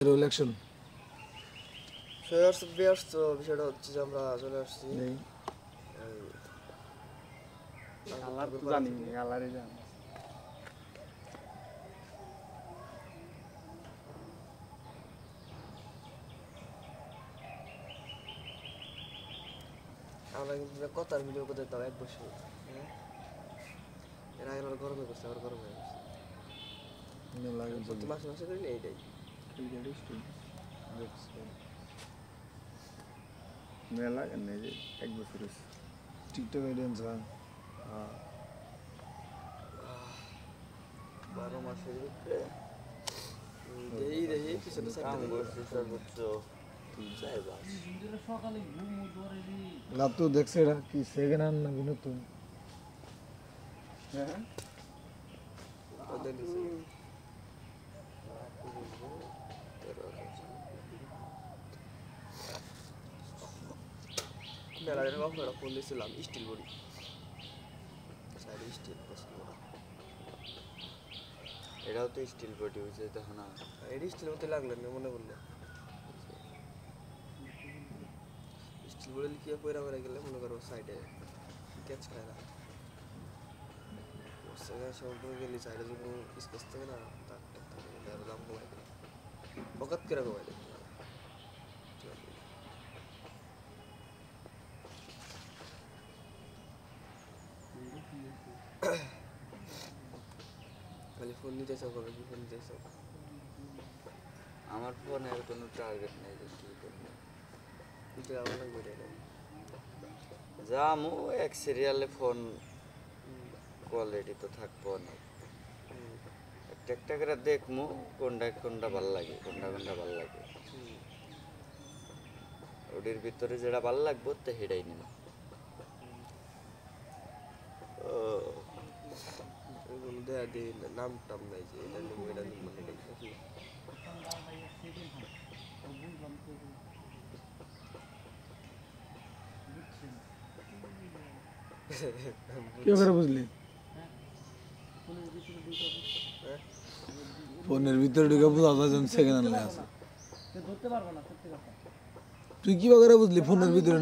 Election তো বিষয়টা হচ্ছে যে আমরা চলে আসছি আমরা কিন্তু কথার ভিডিও করতে তাও এক বছর এর আগে গরমে করছে আবার গরম হয়ে গেছে মাসে মাসে করিলে এইটাই মেলা নেই যে এক বছর টিকটক আইডিয়ান্স 12 মাসের ভিতরে এই পিছনে সর্বোচ্চ লাতু দেখছে এটা কি সেকেন্ড হ্যান্ড নাকি নতুন? হ্যাঁ ফোন দিয়েছিলাম স্টিল বডি স্টিল এটাও তো স্টিল বডি হয়েছে দেখো না এটা স্টিল মতো লাগলো না মনে করলো স্টিল বডি কি পয়রা করে গেলে মনে করো সাইডে ক্যাচ খায় না সব গেলে সাইডে যখন স্পেস থাকে না তার দাম কমাই বকাত করে কমাই দেয় খালি ফোন নিতে চাও কবে কি ফোন নিতে চাও আমার ফোনের কোনো টার্গেট নেই যে কী করবো কিন্তু আমার লাগবে এটা যা আমু এক সিরিয়ালে ফোন কোয়ালিটি তো থাকবো অনেক একটা একটা করে দেখমু কোনটা ভালো লাগে কোনটা ভালো লাগে ওটির ভিতরে যেটা ভালো লাগবো তো সেটাই নিব নাম টাম নাই যে এটা নিব এটা নিব কি করে বুঝলি? ফোনের ভিতরে ঢুকে বুঝা যায় সেকেন্ড হ্যান্ড আছে। তুই কি করে বুঝলি ফোনের ভিতরে?